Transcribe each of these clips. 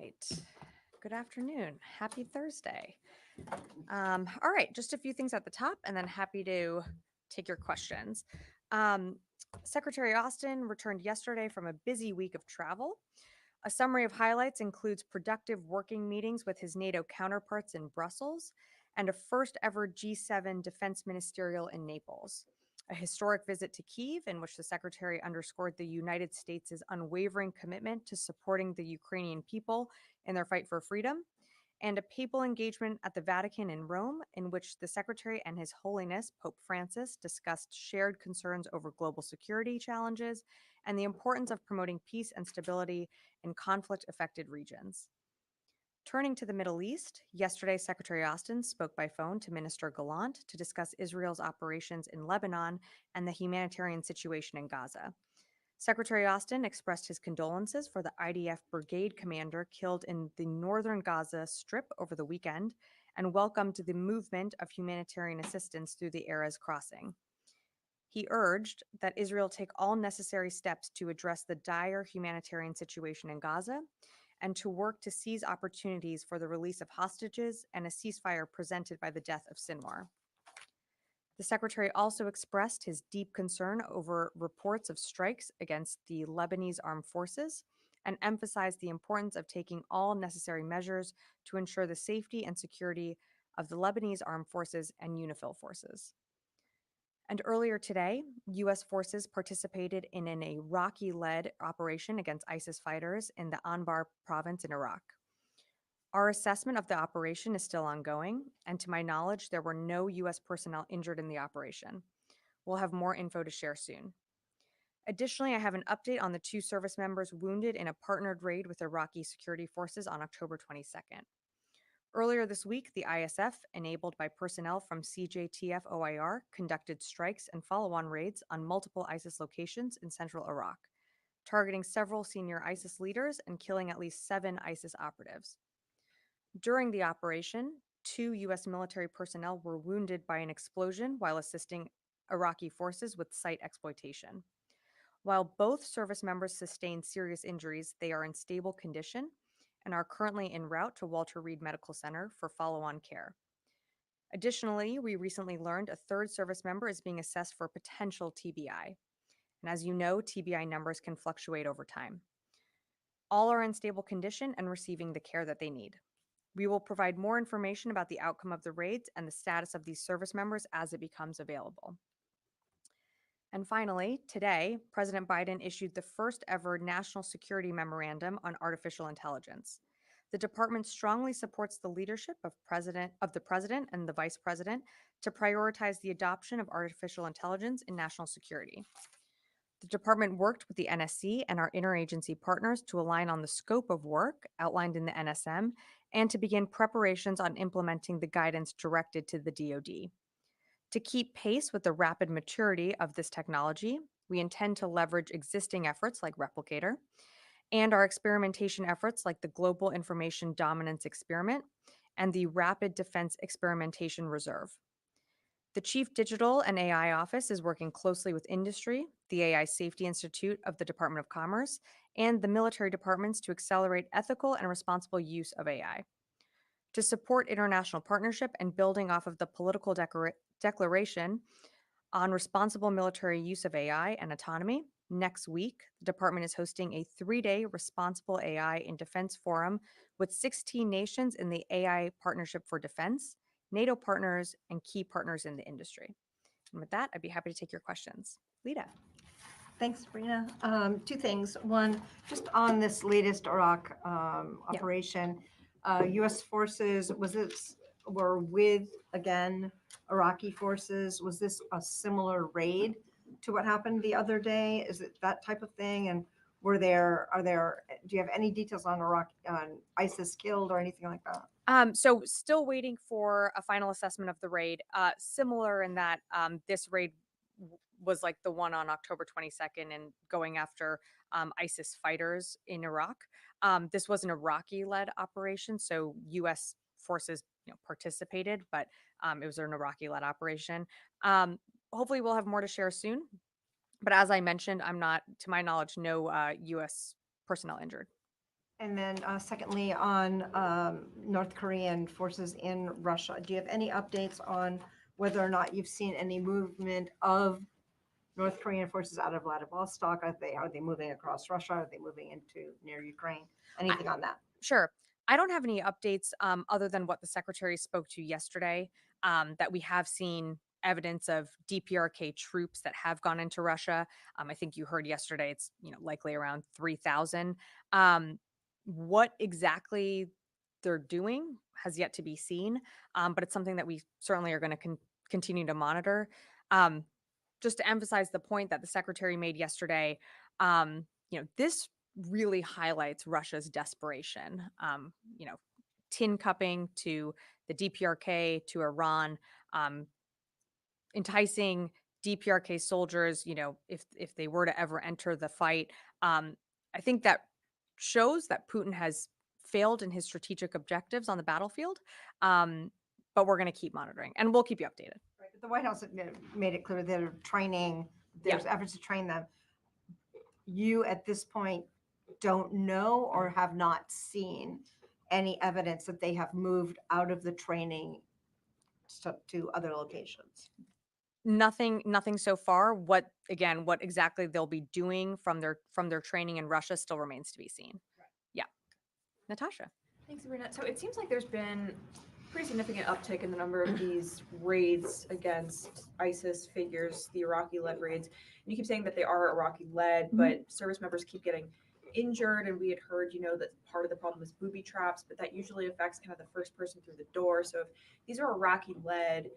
right. Good afternoon. Happy Thursday. All right, just a few things at the top, and then happy to take your questions. Um, Secretary Austin returned yesterday from a busy week of travel. A summary of highlights includes productive working meetings with his NATO counterparts in Brussels and a first ever G7 defense ministerial in Naples. A historic visit to Kyiv, in which the Secretary underscored the United States' unwavering commitment to supporting the Ukrainian people in their fight for freedom, and a papal engagement at the Vatican in Rome, in which the Secretary and His Holiness Pope Francis discussed shared concerns over global security challenges and the importance of promoting peace and stability in conflict-affected regions. Turning to the Middle East, yesterday Secretary Austin spoke by phone to Minister Gallant to discuss Israel's operations in Lebanon and the humanitarian situation in Gaza. Secretary Austin expressed his condolences for the IDF brigade commander killed in the northern Gaza Strip over the weekend and welcomed the movement of humanitarian assistance through the Erez crossing. He urged that Israel take all necessary steps to address the dire humanitarian situation in Gaza and to work to seize opportunities for the release of hostages and a ceasefire presented by the death of Sinwar. The Secretary also expressed his deep concern over reports of strikes against the Lebanese armed forces and emphasized the importance of taking all necessary measures to ensure the safety and security of the Lebanese armed forces and UNIFIL forces. And earlier today, U.S. forces participated in an Iraqi-led operation against ISIS fighters in the Anbar province in Iraq. Our assessment of the operation is still ongoing, and to my knowledge, there were no U.S. personnel injured in the operation. We'll have more info to share soon. Additionally, I have an update on the 2 service members wounded in a partnered raid with Iraqi security forces on October 22nd. Earlier this week, the ISF, enabled by personnel from CJTF OIR, conducted strikes and follow-on raids on multiple ISIS locations in central Iraq, targeting several senior ISIS leaders and killing at least 7 ISIS operatives. During the operation, 2 U.S. military personnel were wounded by an explosion while assisting Iraqi forces with site exploitation. While both service members sustained serious injuries, they are in stable condition and are currently en route to Walter Reed Medical Center for follow-on care. Additionally, we recently learned a 3rd service member is being assessed for potential TBI. And as you know, TBI numbers can fluctuate over time. All are in stable condition and receiving the care that they need. We will provide more information about the outcome of the raids and the status of these service members as it becomes available. And finally, today, President Biden issued the first ever National Security Memorandum on Artificial Intelligence. The department strongly supports the leadership of the President and the Vice President to prioritize the adoption of artificial intelligence in national security. The department worked with the NSC and our interagency partners to align on the scope of work outlined in the NSM and to begin preparations on implementing the guidance directed to the DoD. To keep pace with the rapid maturity of this technology, we intend to leverage existing efforts like Replicator and our experimentation efforts like the Global Information Dominance Experiment and the Rapid Defense Experimentation Reserve. The Chief Digital and AI Office is working closely with industry, the AI Safety Institute of the Department of Commerce, and the military departments to accelerate ethical and responsible use of AI. To support international partnership and building off of the political declaration on responsible military use of AI and autonomy, next week, the department is hosting a 3-day Responsible AI in Defense forum with 16 nations in the AI Partnership for Defense, NATO partners, and key partners in the industry. And with that, I'd be happy to take your questions. Lita. Thanks, Sabrina. 2 things. One, just on this latest Iraq operation, U.S. forces were with, again, Iraqi forces. Was this a similar raid to what happened the other day? Is it that type of thing? And do you have any details on ISIS killed or anything like that? So still waiting for a final assessment of the raid. Similar in that this raid was like the one on October 22nd and going after ISIS fighters in Iraq. This was an Iraqi-led operation, so U.S. forces participated, but it was an Iraqi-led operation. Hopefully we'll have more to share soon. But as I mentioned, I'm not, to my knowledge, no U.S. personnel injured. And then secondly, on North Korean forces in Russia, do you have any updates on whether or not you've seen any movement of North Korean forces out of Vladivostok? Are they moving across Russia? Are they moving into near Ukraine? Anything on that? Sure. I don't have any updates other than what the secretary spoke to yesterday, that we have seen evidence of DPRK troops that have gone into Russia. I think you heard yesterday it's likely around 3,000. What exactly they're doing has yet to be seen, but it's something that we certainly are going to continue to monitor. Um, just to emphasize the point that the secretary made yesterday, this really highlights Russia's desperation. Tin cupping to the DPRK, to Iran, um, enticing DPRK soldiers. If they were to ever enter the fight, I think that shows that Putin has failed in his strategic objectives on the battlefield. But we're going to keep monitoring, and we'll keep you updated. Right, but the White House made it clear they're training. There's efforts to train them. You at this point don't know or have not seen any evidence that they have moved out of the training to other locations. Nothing so far. What exactly they'll be doing from their training in Russia still remains to be seen. Yeah. Natasha. Thanks, Sabrina. So it seems like there's been pretty significant uptick in the number of these raids against ISIS figures, the Iraqi-led raids. And you keep saying that they are Iraqi-led, but service members keep getting injured. And we had heard, that part of the problem is booby traps, but that usually affects kind of the first person through the door. So if these are Iraqi-led,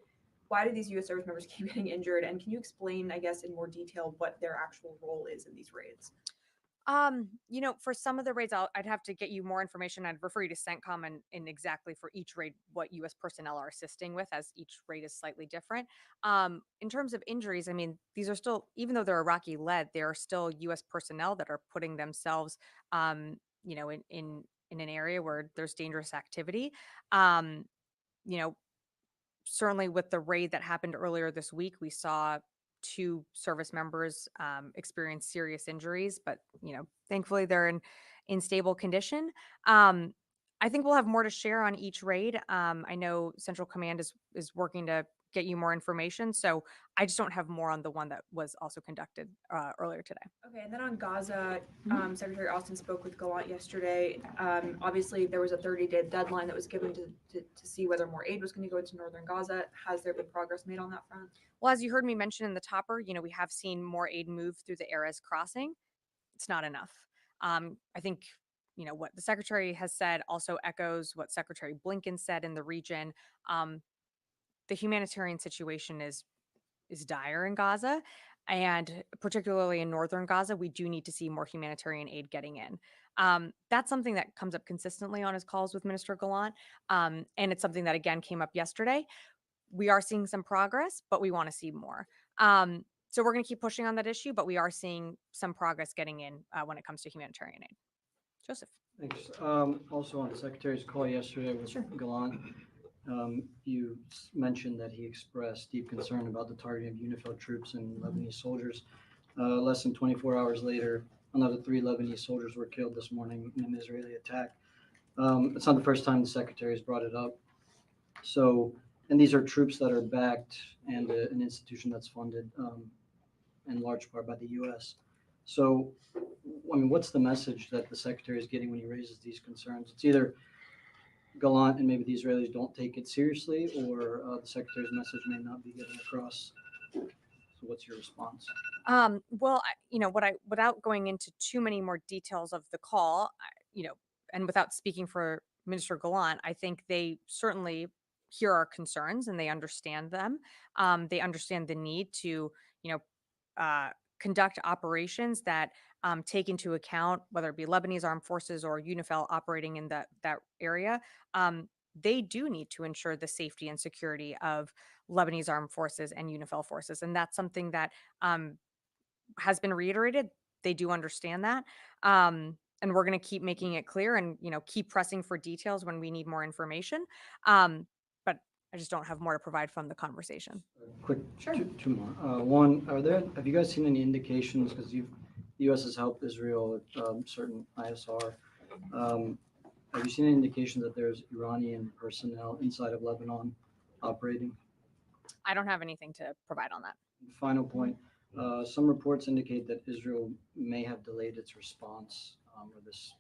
why do these U.S. service members keep getting injured? And can you explain, I guess, in more detail what their actual role is in these raids? For some of the raids, I'd have to get you more information. I'd refer you to CENTCOM and exactly for each raid what U.S. personnel are assisting with, as each raid is slightly different. In terms of injuries, I mean, these are still, even though they're Iraqi-led, they are still U.S. personnel that are putting themselves, in an area where there's dangerous activity. Um, you know, Certainly with the raid that happened earlier this week, we saw two service members experience serious injuries, but thankfully they're in stable condition. I think we'll have more to share on each raid. I know Central Command is working to get you more information, so I just don't have more on the one that was also conducted earlier today. Okay, and then on Gaza, Secretary Austin spoke with Gallant yesterday. Obviously, there was a 30-day deadline that was given to see whether more aid was going to go to northern Gaza. Has there been progress made on that front? Well, as you heard me mention in the topper, we have seen more aid move through the Erez crossing. It's not enough. I think what the secretary has said also echoes what Secretary Blinken said in the region. The humanitarian situation is dire in Gaza, and particularly in northern Gaza, we do need to see more humanitarian aid getting in. That's something that comes up consistently on his calls with Minister Gallant, and it's something that again came up yesterday. We are seeing some progress, but we want to see more. So we're going to keep pushing on that issue, but we are seeing some progress getting in when it comes to humanitarian aid. Joseph. Thanks. Also on the Secretary's call yesterday with Gallant, you mentioned that he expressed deep concern about the targeting of UNIFIL troops and Lebanese soldiers. Less than 24 hours later, another 3 Lebanese soldiers were killed this morning in an Israeli attack. It's not the first time the Secretary has brought it up. So, and these are troops that are backed and an institution that's funded in large part by the U.S. So, I mean, what's the message that the Secretary is getting when he raises these concerns? It's either Gallant and maybe the Israelis don't take it seriously, or the Secretary's message may not be getting across. So what's your response? Well, without going into too many more details of the call, and without speaking for Minister Gallant, I think they certainly hear our concerns and they understand them. They understand the need to, conduct operations that take into account whether it be Lebanese armed forces or UNIFIL operating in that area. They do need to ensure the safety and security of Lebanese armed forces and UNIFIL forces, and that's something that has been reiterated. They do understand that, and we're going to keep making it clear and keep pressing for details when we need more information. But I just don't have more to provide from the conversation. Quick, two more. One, have you guys seen any indications, because the U.S. has helped Israel with certain ISR Have you seen any indication that there's Iranian personnel inside of Lebanon operating? I don't have anything to provide on that. Final point, some reports indicate that Israel may have delayed its response, or this,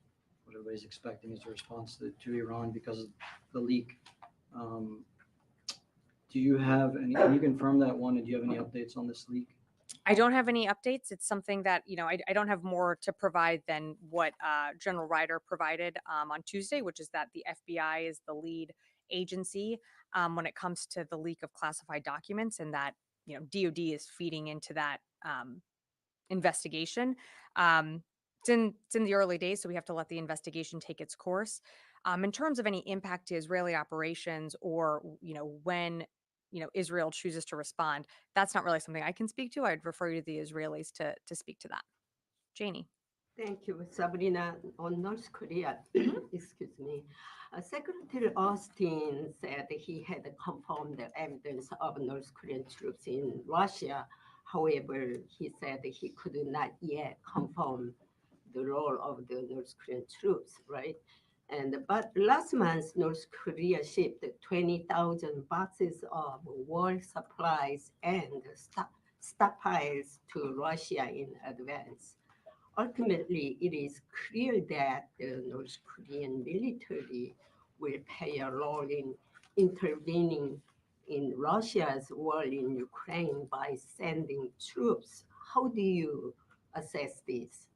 what everybody's expecting is a response to Iran because of the leak. Do you have any, can you confirm that one, and do you have any updates on this leak? I don't have any updates. It's something that, I don't have more to provide than what General Ryder provided on Tuesday, which is that the FBI is the lead agency when it comes to the leak of classified documents, and that, DOD is feeding into that investigation. It's in the early days, so we have to let the investigation take its course. In terms of any impact to Israeli operations, or when Israel chooses to respond, that's not really something I can speak to. I'd refer you to the Israelis to speak to that. Janie. Thank you, Sabrina. On North Korea, excuse me, Secretary Austin said he had confirmed the evidence of North Korean troops in Russia. However, he said he could not yet confirm the role of the North Korean troops, right? But last month, North Korea shipped 20,000 boxes of war supplies and stockpiles to Russia in advance. Ultimately, it is clear that the North Korean military will play a role in intervening in Russia's war in Ukraine by sending troops. How do you assess this?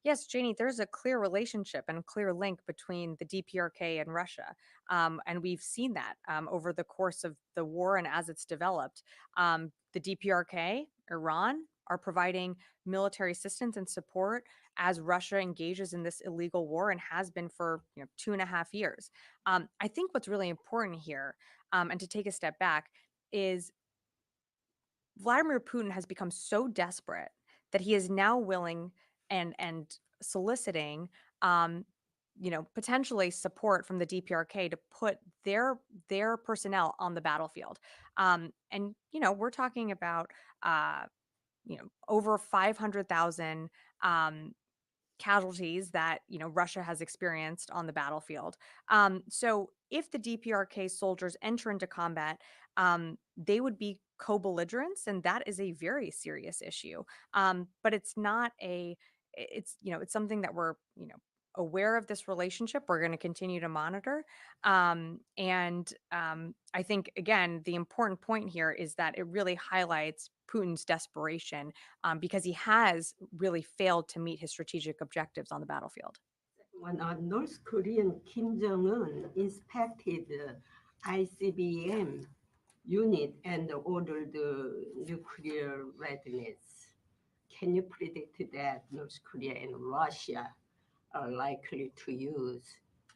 Yes, Janie, there's a clear relationship and clear link between the DPRK and Russia. And we've seen that over the course of the war and as it's developed. The DPRK, Iran, are providing military assistance and support as Russia engages in this illegal war, and has been for 2.5 years. I think what's really important here, and to take a step back, is Vladimir Putin has become so desperate that he is now willing and soliciting potentially support from the DPRK to put their personnel on the battlefield. And we're talking about over 500,000 casualties that Russia has experienced on the battlefield. So if the DPRK soldiers enter into combat, they would be co-belligerents, and that is a very serious issue. But it's not a it's something that we're aware of this relationship. We're going to continue to monitor. I think, again, the important point here is that it really highlights Putin's desperation, because he has really failed to meet his strategic objectives on the battlefield. When North Korean Kim Jong-un inspected the ICBM unit and ordered the nuclear readiness, can you predict that North Korea and Russia are likely to use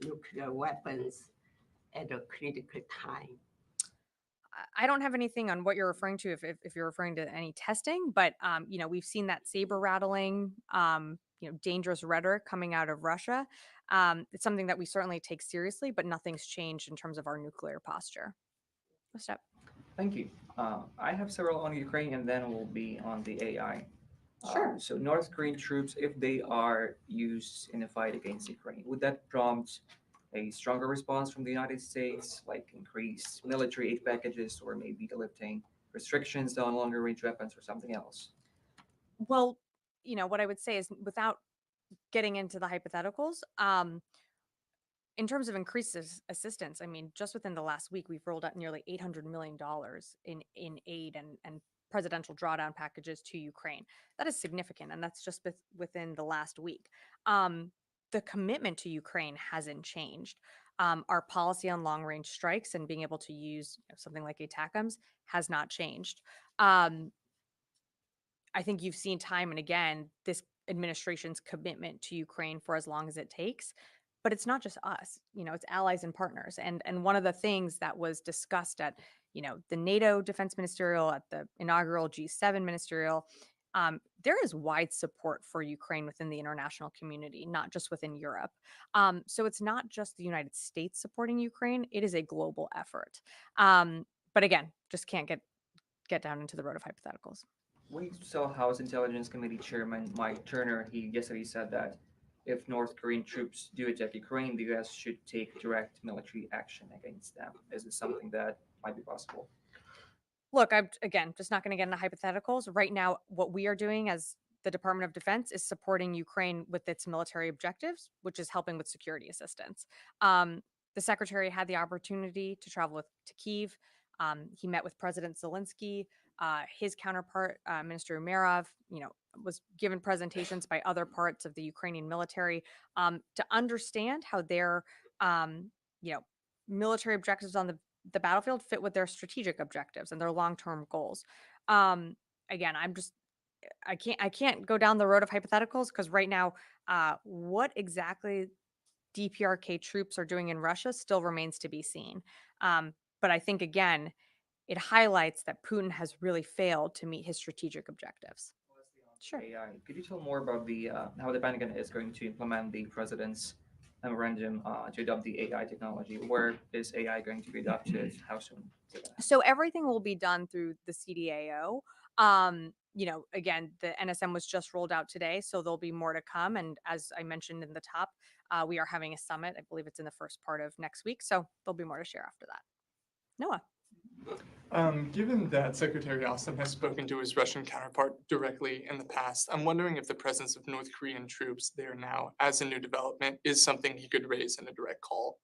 nuclear weapons at a critical time? I don't have anything on what you're referring to, if you're referring to any testing, but we've seen that saber rattling, dangerous rhetoric coming out of Russia. It's something that we certainly take seriously, but nothing's changed in terms of our nuclear posture. What's up? Thank you. I have several on Ukraine, and then we'll be on the AI. Sure. So North Korean troops, if they are used in a fight against Ukraine, would that prompt a stronger response from the United States, like increased military aid packages, or maybe the lifting restrictions on longer range weapons, or something else? Well, what I would say is, without getting into the hypotheticals, in terms of increased assistance, I mean, just within the last week, we've rolled out nearly $800 million in aid and presidential drawdown packages to Ukraine. That is significant, and that's just within the last week. The commitment to Ukraine hasn't changed. Our policy on long-range strikes and being able to use something like ATACMS has not changed. I think you've seen time and again this administration's commitment to Ukraine for as long as it takes. But it's not just us, it's allies and partners. And one of the things that was discussed at, the NATO Defense Ministerial, at the inaugural G7 Ministerial, there is wide support for Ukraine within the international community, not just within Europe. So it's not just the United States supporting Ukraine, it is a global effort. But again, just can't get down into the road of hypotheticals. We saw House Intelligence Committee Chairman Mike Turner. He yesterday said that if North Korean troops do attack Ukraine, the US should take direct military action against them? Is it something that might be possible? Look, I'm again just not going to get into hypotheticals. Right now, what we are doing as the Department of Defense is supporting Ukraine with its military objectives, which is helping with security assistance. Um, the secretary had the opportunity to travel to Kyiv. He met with President Zelensky. His counterpart, Minister Umerov, was given presentations by other parts of the Ukrainian military to understand how their, um, you know, military objectives on the battlefield fit with their strategic objectives and their long-term goals. Um, again, I can't go down the road of hypotheticals because right now, what exactly DPRK troops are doing in Russia still remains to be seen. But I think again, it highlights that Putin has really failed to meet his strategic objectives. Sure. AI. Could you tell more about the how the Pentagon is going to implement the president's memorandum to adopt the AI technology? Where is AI going to be adopted? How soon is it gonna So everything will be done through the CDAO. Again, the NSM was just rolled out today, so there'll be more to come. And as I mentioned in the top, we are having a summit. I believe it's in the first part of next week, so there'll be more to share after that. Noah. Given that Secretary Austin has spoken to his Russian counterpart directly in the past, I'm wondering if the presence of North Korean troops there now, as a new development, is something he could raise in a direct call.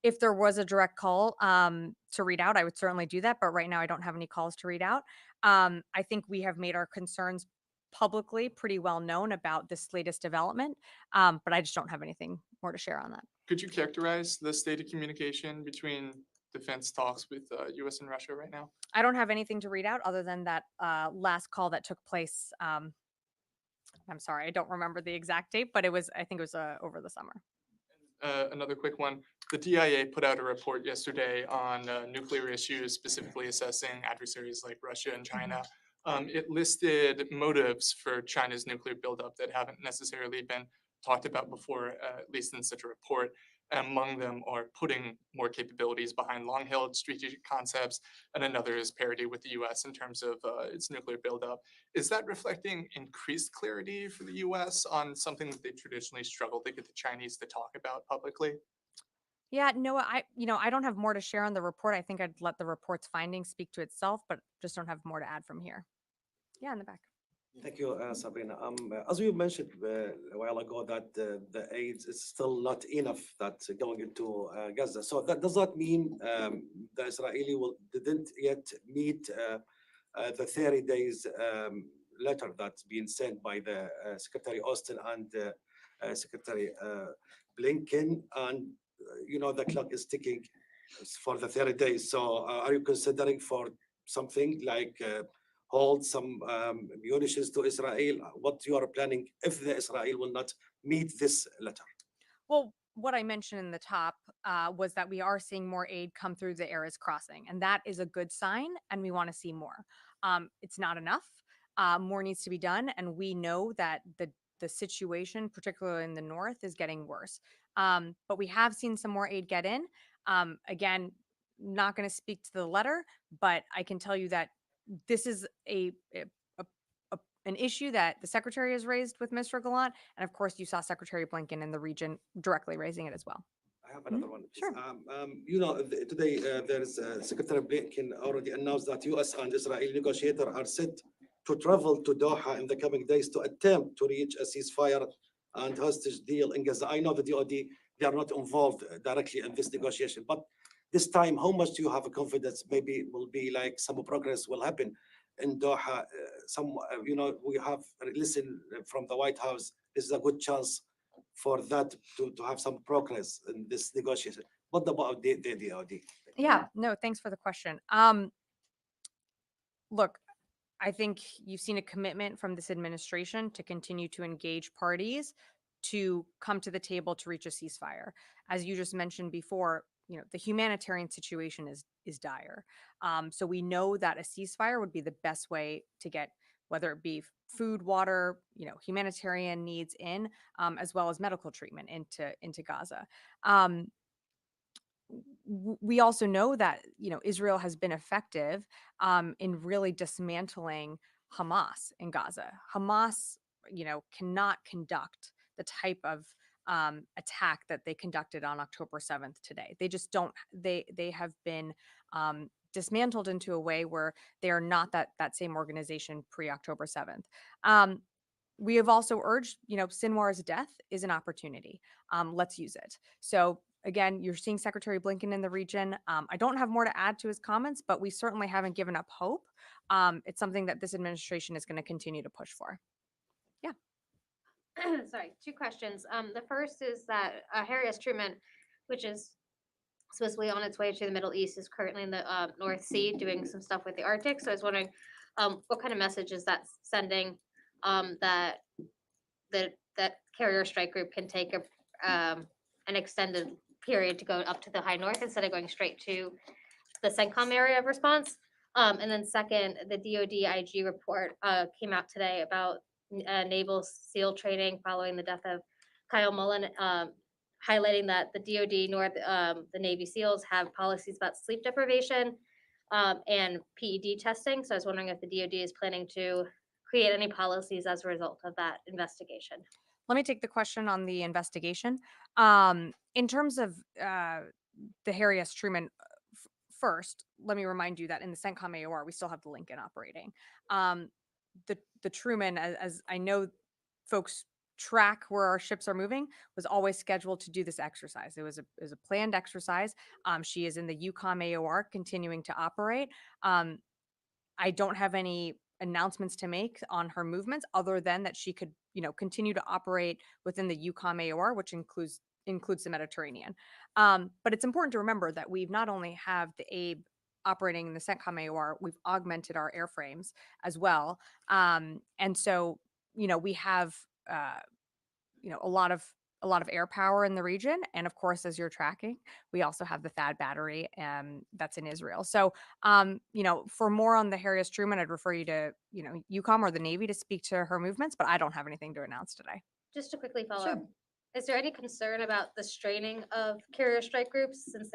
If there was a direct call to read out, I would certainly do that. But right now, I don't have any calls to read out. I think we have made our concerns publicly pretty well known about this latest development, but I just don't have anything more to share on that. Could you characterize the state of communication between defense talks with U.S. and Russia right now? I don't have anything to read out other than that last call that took place. I'm sorry, I don't remember the exact date, but I think it was over the summer. Another quick one. The DIA put out a report yesterday on nuclear issues, specifically assessing adversaries like Russia and China. It listed motives for China's nuclear buildup that haven't necessarily been talked about before, at least in such a report. Among them are putting more capabilities behind long-held strategic concepts, and another is parity with the U.S. in terms of its nuclear buildup. Is that reflecting increased clarity for the U.S. on something that they traditionally struggle to get the Chinese to talk about publicly? Yeah, Noah, I don't have more to share on the report. I think I'd let the report's findings speak to itself, but just don't have more to add from here. Yeah, in the back. Thank you, Sabrina. As you mentioned a while ago, that the aid is still not enough that's going into Gaza. So that does not mean the Israeli didn't yet meet the 30 days letter that's been sent by the Secretary Austin and Secretary Blinken, and the clock is ticking for the 30 days. So are you considering for something like hold some munitions to Israel? What you are planning if the Israel will not meet this letter? Well, what I mentioned in the top was that we are seeing more aid come through the Erez crossing, and that is a good sign, and we want to see more. It's not enough. More needs to be done, and we know that the situation, particularly in the north, is getting worse. But we have seen some more aid get in. Again, not going to speak to the letter, but I can tell you that this is an issue that the secretary has raised with Mr. Gallant, and of course, you saw Secretary Blinken in the region directly raising it as well. I have another one. Sure. Today there is Secretary Blinken already announced that U.S. and Israeli negotiators are set to travel to Doha in the coming days to attempt to reach a ceasefire and hostage deal in Gaza. I know the DoD, they are not involved directly in this negotiation, but this time, how much do you have confidence maybe will be like some progress will happen in Doha? We have listened from the White House. This is a good chance for that to have some progress in this negotiation. What about the DoD? Yeah, no, thanks for the question. Look, I think you've seen a commitment from this administration to continue to engage parties to come to the table to reach a ceasefire. As you just mentioned before, the humanitarian situation is dire. So we know that a ceasefire would be the best way to get, whether it be food, water, humanitarian needs in, as well as medical treatment into Gaza. We also know that Israel has been effective in really dismantling Hamas in Gaza. Hamas, cannot conduct the type of attack that they conducted on October 7th today. They just don't, they have been dismantled into a way where they are not that same organization pre-October 7th. We have also urged, Sinwar's death is an opportunity. Let's use it. So again, you're seeing Secretary Blinken in the region. I don't have more to add to his comments, but we certainly haven't given up hope. It's something that this administration is going to continue to push for. Sorry, two questions. The first is that Harry S. Truman, which is supposedly on its way to the Middle East, is currently in the North Sea doing some stuff with the Arctic. So I was wondering what kind of message is that sending, that carrier strike group can take an extended period to go up to the high north instead of going straight to the CENTCOM area of response. And then second, the DoD IG report came out today about naval SEAL training following the death of Kyle Mullen, highlighting that the DoD nor the Navy SEALs have policies about sleep deprivation and PED testing. So I was wondering if the DoD is planning to create any policies as a result of that investigation. Let me take the question on the investigation. In terms of the Harry S. Truman, first, let me remind you that in the CENTCOM AOR, we still have the Lincoln operating. The Truman, as I know folks track where our ships are moving, was always scheduled to do this exercise. It was a planned exercise. She is in the EUCOM AOR continuing to operate. I don't have any announcements to make on her movements other than that she could, continue to operate within the EUCOM AOR, which includes the Mediterranean. But it's important to remember that we've not only have the ABE operating in the CENTCOM AOR, we've augmented our airframes as well. And so, we have, a lot of air power in the region. And of course, as you're tracking, we also have the THAAD battery that's in Israel. So, for more on the Harry S. Truman, I'd refer you to, EUCOM or the Navy to speak to her movements, but I don't have anything to announce today. Just to quickly follow Sure. up, is there any concern about the straining of carrier strike groups since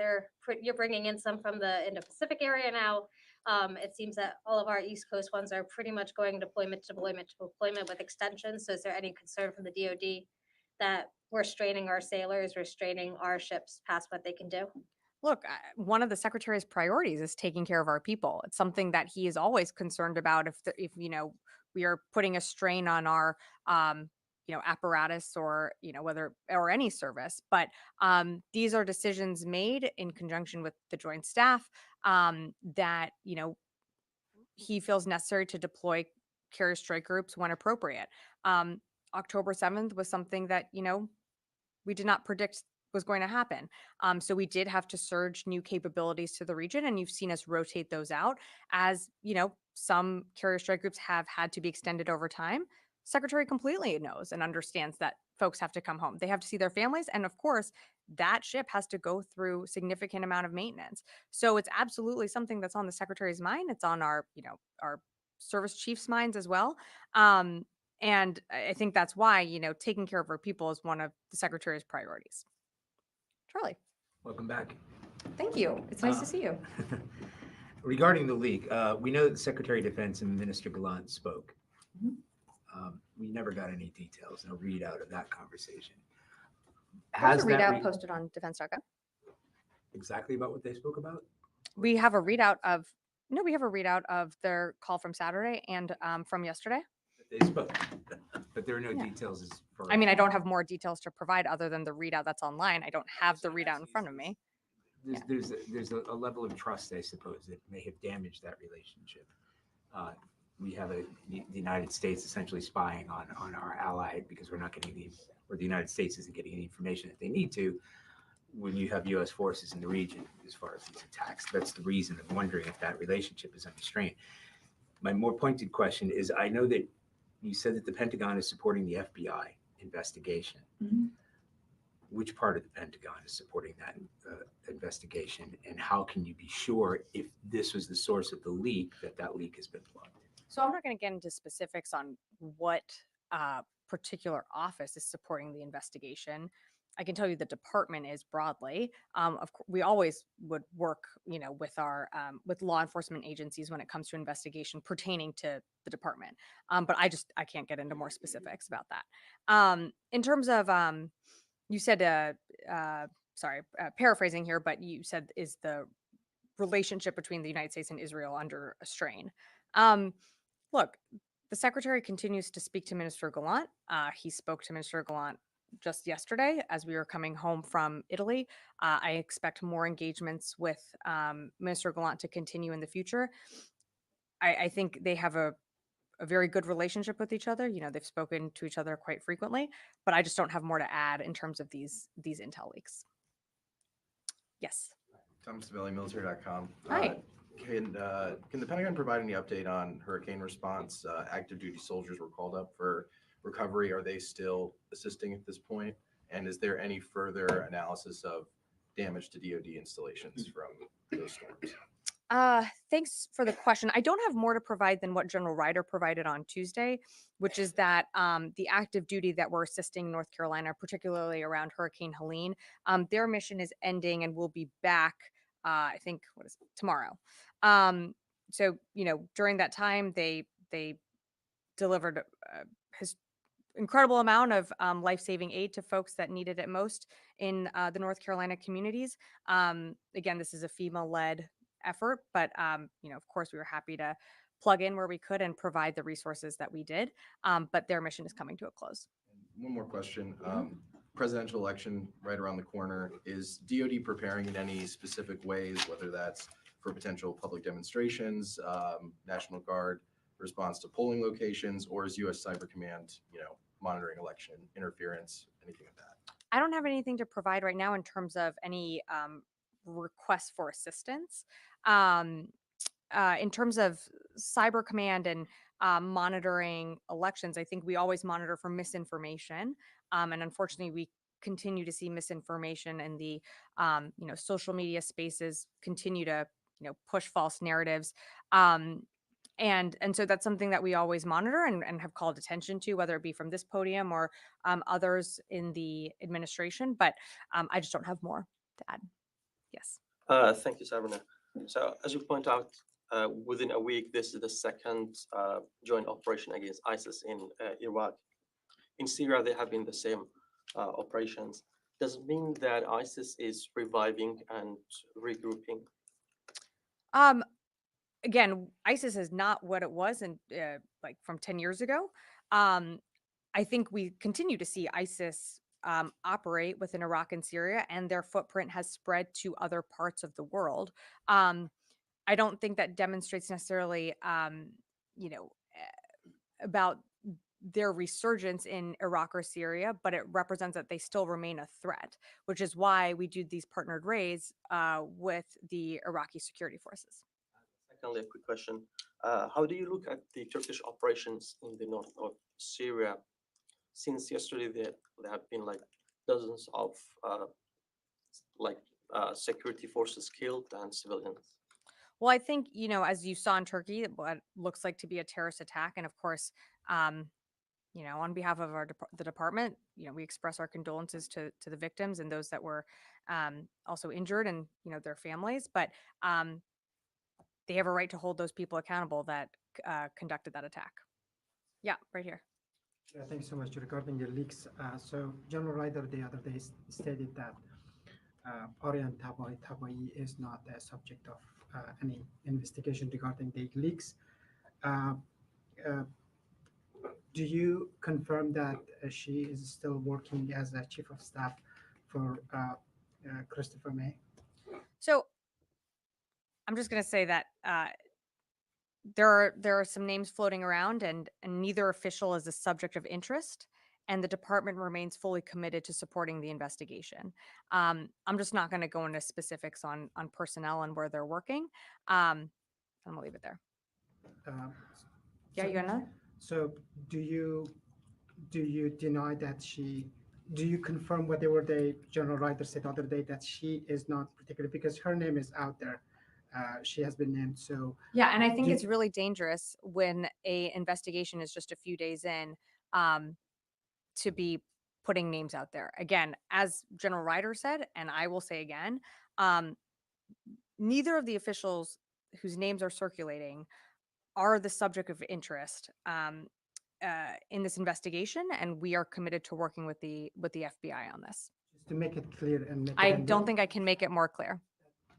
you're bringing in some from the Indo-Pacific area now? It seems that all of our East Coast ones are pretty much going deployment to deployment with extensions. So is there any concern from the DoD that we're straining our sailors, we're straining our ships past what they can do? Look, one of the secretary's priorities is taking care of our people. It's something that he is always concerned about. If we are putting a strain on our apparatus or whether or any service, but these are decisions made in conjunction with the Joint Staff that he feels necessary to deploy carrier strike groups when appropriate. October 7th was something that we did not predict was going to happen. So we did have to surge new capabilities to the region, and you've seen us rotate those out as, some carrier strike groups have had to be extended over time. Secretary completely knows and understands that folks have to come home. They have to see their families. And of course, that ship has to go through significant amount of maintenance. So it's absolutely something that's on the Secretary's mind. It's on our service chiefs' minds as well. And I think that's why, taking care of our people is one of the Secretary's priorities. Charlie. Welcome back. Thank you. It's nice to see you. Regarding the leak, we know that the Secretary of Defense and Minister Gallant spoke. We never got any details, no readout of that conversation. There's a readout posted on defense.gov. Exactly about what they spoke about? We have a readout of their call from Saturday and from yesterday. They spoke, but there are no details as far. I mean, I don't have more details to provide other than the readout that's online. I don't have the readout in front of me. There's a level of trust, I suppose, that may have damaged that relationship. We have the United States essentially spying on our ally because we're not getting or the United States isn't getting any information that they need to when you have U.S. forces in the region as far as these attacks. That's the reason of wondering if that relationship is under strain. My more pointed question is, I know that you said that the Pentagon is supporting the FBI investigation. Mm-hmm. Which part of the Pentagon is supporting that investigation, and how can you be sure if this was the source of the leak that leak has been plugged? So I'm not going to get into specifics on what particular office is supporting the investigation. I can tell you the department is broadly. We always would work, with our with law enforcement agencies when it comes to investigation pertaining to the department. But I can't get into more specifics about that. In terms of you said sorry, paraphrasing here, but you said is the relationship between the United States and Israel under a strain. Look, the secretary continues to speak to Minister Gallant. He spoke to Minister Gallant just yesterday as we were coming home from Italy. I expect more engagements with Minister Gallant to continue in the future. I think they have a very good relationship with each other. They've spoken to each other quite frequently, but I just don't have more to add in terms of these intel leaks. Yes. Tom Stavelli, military.com. Hi. Can the Pentagon provide any update on hurricane response? Active duty soldiers were called up for recovery. Are they still assisting at this point? And is there any further analysis of damage to DoD installations from those storms? Thanks for the question. I don't have more to provide than what General Ryder provided on Tuesday, which is that the active duty that we're assisting North Carolina, particularly around Hurricane Helene, their mission is ending and will be back, I think, tomorrow. So, during that time, they delivered his incredible amount of life-saving aid to folks that needed it most in the North Carolina communities. Again, this is a FEMA-led effort, but of course, we were happy to plug in where we could and provide the resources that we did. But their mission is coming to a close. One more question. Presidential election right around the corner. Is DoD preparing in any specific ways, whether that's for potential public demonstrations, National Guard response to polling locations, or is U.S. Cyber Command, monitoring election interference, anything like that? I don't have anything to provide right now in terms of any requests for assistance. In terms of Cyber Command and monitoring elections, I think we always monitor for misinformation. And unfortunately, we continue to see misinformation in the social media spaces continue to push false narratives. And so that's something that we always monitor and have called attention to, whether it be from this podium or others in the administration. But I just don't have more to add. Yes. Thank you, Sabrina. So as you point out, within a week, this is the second joint operation against ISIS in Iraq. In Syria, they have been the same operations. Does it mean that ISIS is reviving and regrouping? Again, ISIS is not what it was in like from 10 years ago. I think we continue to see ISIS operate within Iraq and Syria, and their footprint has spread to other parts of the world. I don't think that demonstrates necessarily, about their resurgence in Iraq or Syria, but it represents that they still remain a threat, which is why we do these partnered raids with the Iraqi security forces. Secondly, a quick question. How do you look at the Turkish operations in the north of Syria? Since yesterday, there have been like dozens of security forces killed and civilians. Well, I think, as you saw in Turkey, what looks like to be a terrorist attack. And of course, on behalf of the department, we express our condolences to the victims and those that were also injured and, their families. But they have a right to hold those people accountable that conducted that attack. Yeah, right here. Yeah, thank you so much. Regarding the leaks, so General Ryder the other day stated that Orient Taboi is not a subject of any investigation regarding the leaks. Do you confirm that she is still working as a chief of staff for Christopher May? So I'm just going to say that there are some names floating around, and neither official is a subject of interest, and the department remains fully committed to supporting the investigation. I'm just not going to go into specifics on personnel and where they're working. I'm going to leave it there. Yeah, you got another? So do you deny that do you confirm whatever the General Ryder said the other day, that she is not particular, because her name is out there? She has been named. So yeah, and I think it's really dangerous when a investigation is just a few days in to be putting names out there. Again, as General Ryder said, and I will say again, neither of the officials whose names are circulating are the subject of interest in this investigation, and we are committed to working with the FBI on this. Just to make it clear and make I it don't think I can make it more clear.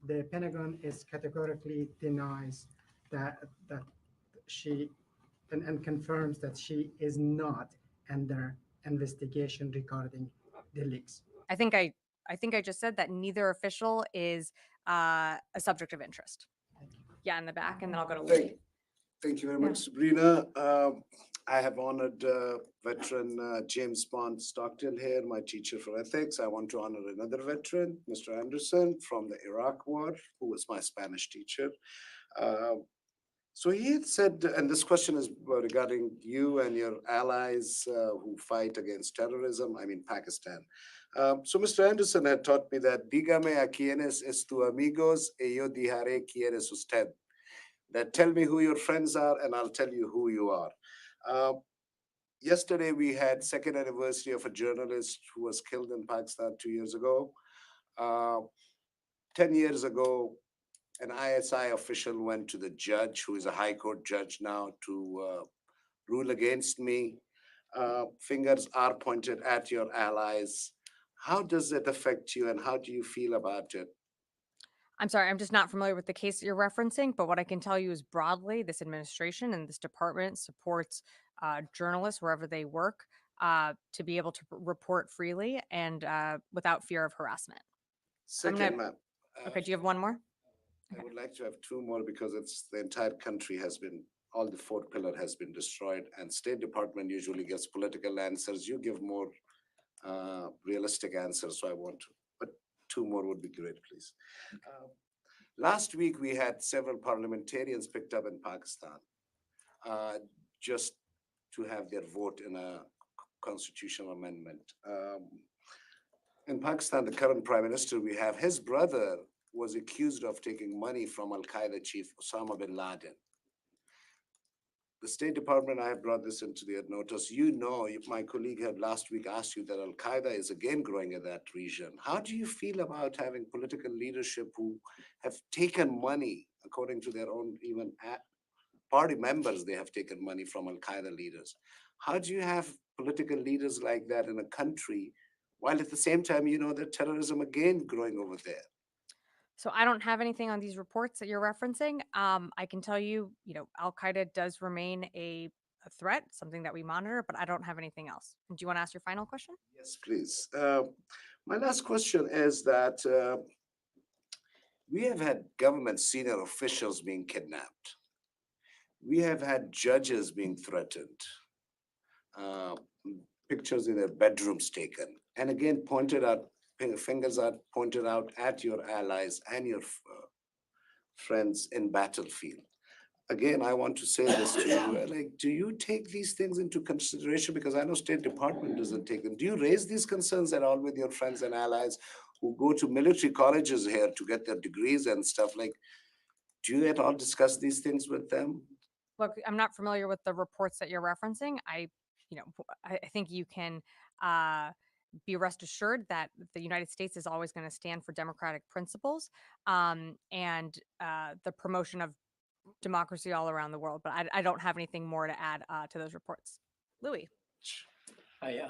the Pentagon is categorically denies that she and confirms that she is not under investigation regarding the leaks. I think I just said that neither official is a subject of interest. Yeah, in the back, and then I'll go to Lee. Thank you very much, Sabrina. I have honored veteran James Bond Stockdale here, my teacher for ethics. I want to honor another veteran, Mr. Anderson from the Iraq War, who was my Spanish teacher. So he had said, and this question is regarding you and your allies who fight against terrorism, I mean Pakistan. So Mr. Anderson had taught me that dígame a quienes es tu amigos y yo dijaré quién es usted. That tell me who your friends are and I'll tell you who you are. Yesterday we had second anniversary of a journalist who was killed in Pakistan 2 years ago. 10 years ago, an ISI official went to the judge, who is a high court judge now, to rule against me. Fingers are pointed at your allies. How does it affect you and how do you feel about it? I'm sorry, I'm just not familiar with the case that you're referencing, but what I can tell you is broadly, this administration and this department supports journalists wherever they work to be able to report freely and without fear of harassment. Second, ma'am. Okay, do you have one more? I would like to have two more because it's the entire country has been, all the fourth pillar has been destroyed, and State Department usually gets political answers. You give more realistic answers, so I want to, but two more would be great, please. Last week, we had several parliamentarians picked up in Pakistan just to have their vote in a constitutional amendment. In Pakistan, the current prime minister we have, his brother was accused of taking money from Al-Qaeda chief Osama bin Laden. The State Department, I have brought this into their notice. You know, my colleague had last week asked you that Al-Qaeda is again growing in that region. How do you feel about having political leadership who have taken money, according to their own even party members, they have taken money from Al-Qaeda leaders? How do you have political leaders like that in a country, while at the same time, you know that terrorism again growing over there? So I don't have anything on these reports that you're referencing. I can tell you, Al-Qaeda does remain a threat, something that we monitor, but I don't have anything else. Do you want to ask your final question? Yes, please. My last question is that we have had government senior officials being kidnapped. We have had judges being threatened, pictures in their bedrooms taken, and again pointed out, fingers are pointed out at your allies and your friends in battlefield. Again, I want to say this to you, like, do you take these things into consideration? Because I know State Department doesn't take them. Do you raise these concerns at all with your friends and allies who go to military colleges here to get their degrees and stuff? Like, do you at all discuss these things with them? Look, I'm not familiar with the reports that you're referencing. I think you can be rest assured that the United States is always going to stand for democratic principles and the promotion of democracy all around the world. But I don't have anything more to add to those reports. Louis. Hi,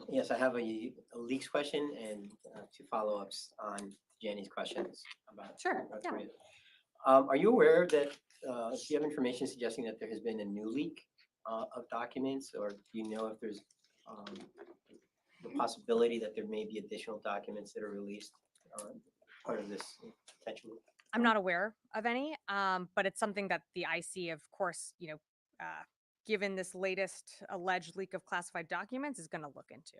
yes, I have a leaks question and two follow-ups on Jenny's questions about North Korea. Are you aware that, do you have information suggesting that there has been a new leak of documents, or do you know if there's the possibility that there may be additional documents that are released part of this potential? I'm not aware of any, but it's something that the IC, of course, given this latest alleged leak of classified documents, is going to look into.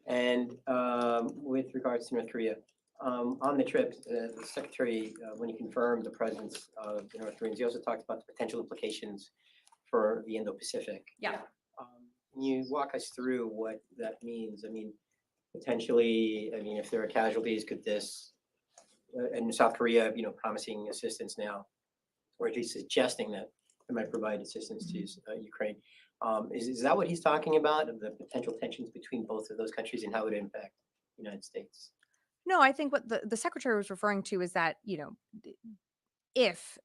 And with regards to North Korea, on the trip, the Secretary, when he confirmed the presence of the North Koreans, he also talked about the potential implications for the Indo-Pacific. Yeah. Can you walk us through what that means? I mean, potentially, if there are casualties, could this, and South Korea, promising assistance now, or at least suggesting that they might provide assistance to Ukraine. Is that what he's talking about, of the potential tensions between both of those countries and how it would impact the United States? No, I think what the secretary was referring to is that, if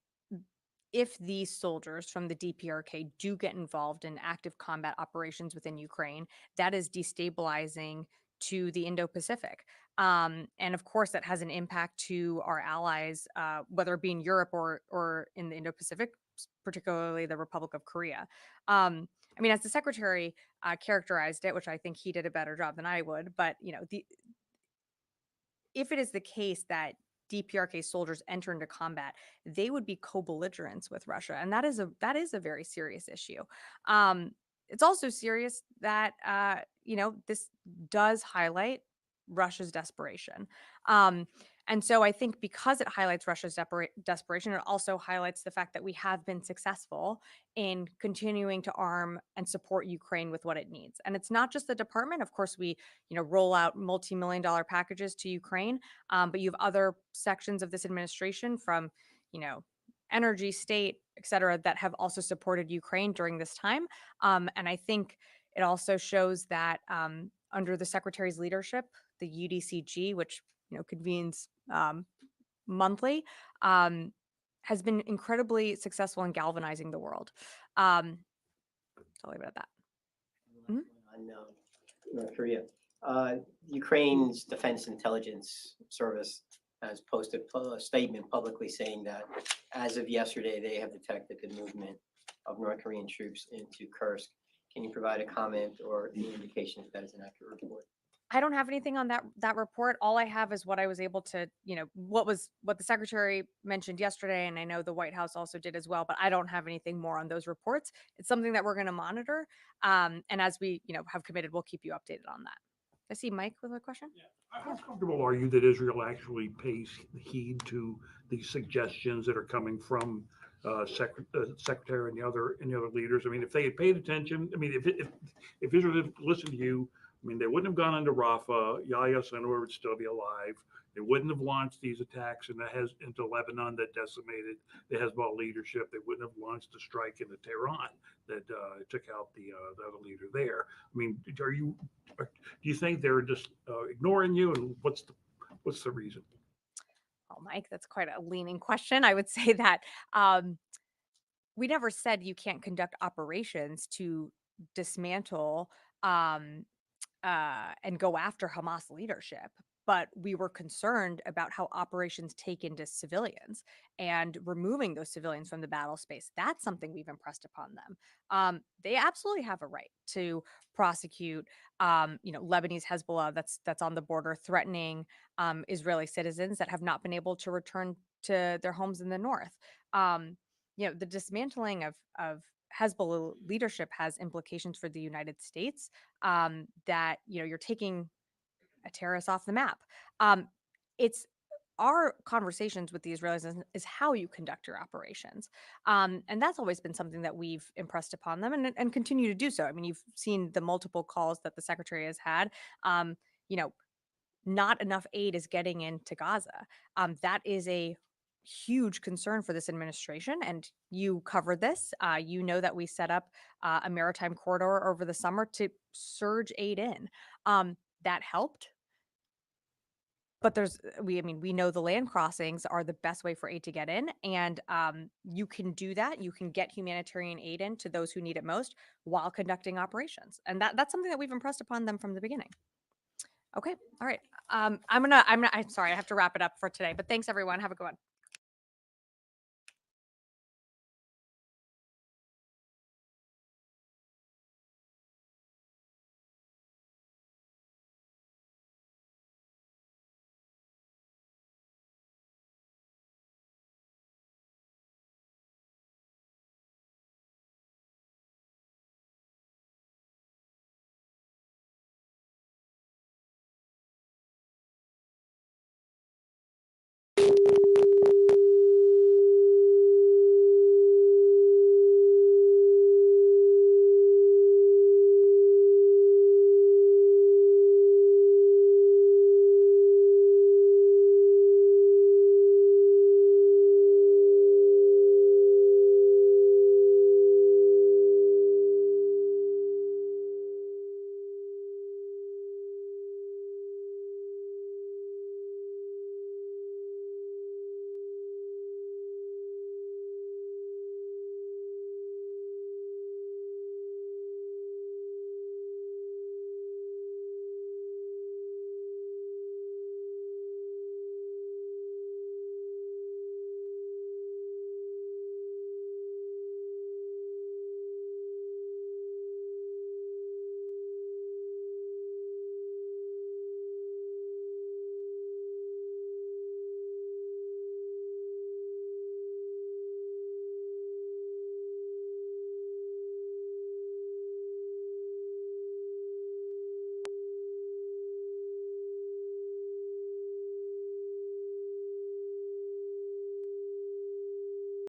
if these soldiers from the DPRK do get involved in active combat operations within Ukraine, that is destabilizing to the Indo-Pacific. And of course, that has an impact to our allies, whether it be in Europe or in the Indo-Pacific, particularly the Republic of Korea. I mean, as the secretary characterized it, which I think he did a better job than I would, but if it is the case that DPRK soldiers enter into combat, they would be co-belligerents with Russia, and that is a very serious issue. It's also serious that this does highlight Russia's desperation. And so I think because it highlights Russia's desperation, it also highlights the fact that we have been successful in continuing to arm and support Ukraine with what it needs. And it's not just the department. Of course, we roll out multi-million-dollar packages to Ukraine, but you have other sections of this administration from energy, state, et cetera, that have also supported Ukraine during this time. And I think it also shows that under the secretary's leadership, the UDCG, which convenes monthly, has been incredibly successful in galvanizing the world. So I'll leave it at that. On North Korea, Ukraine's Defense Intelligence Service has posted a statement publicly saying that as of yesterday, they have detected the movement of North Korean troops into Kursk. Can you provide a comment or any indication if that is an accurate report? I don't have anything on that report. All I have is what I was able to, what the secretary mentioned yesterday, and I know the White House also did as well, but I don't have anything more on those reports. It's something that we're going to monitor. And as we, have committed, we'll keep you updated on that. I see Mike with a question. How comfortable are you that Israel actually pays heed to the suggestions that are coming from Secretary and the other leaders? I mean, if they had paid attention, I mean, if Israel had listened to you, I mean, they wouldn't have gone into Rafah. Yahya Sinwar would still be alive. They wouldn't have launched these attacks into Lebanon that decimated the Hezbollah leadership. They wouldn't have launched a strike into Tehran that took out the other leader there. I mean, do you think they're just ignoring you, and what's the reason? Oh, Mike, that's quite a leaning question. I would say that we never said you can't conduct operations to dismantle and go after Hamas leadership. But we were concerned about how operations take into civilians and removing those civilians from the battle space. That's something we've impressed upon them. They absolutely have a right to prosecute, Lebanese Hezbollah that's on the border, threatening Israeli citizens that have not been able to return to their homes in the north. The dismantling of Hezbollah leadership has implications for the United States, that you're taking a terrorist off the map. It's our conversations with the Israelis is how you conduct your operations, and that's always been something that we've impressed upon them and continue to do so. I mean, you've seen the multiple calls that the secretary has had. Not enough aid is getting into Gaza. That is a huge concern for this administration, and you covered this. You know that we set up a maritime corridor over the summer to surge aid in. That helped, but we know the land crossings are the best way for aid to get in, and you can do that. You can get humanitarian aid in to those who need it most while conducting operations, and that's something that we've impressed upon them from the beginning. Okay, all right. I'm sorry, I have to wrap it up for today, but thanks everyone. Have a good one.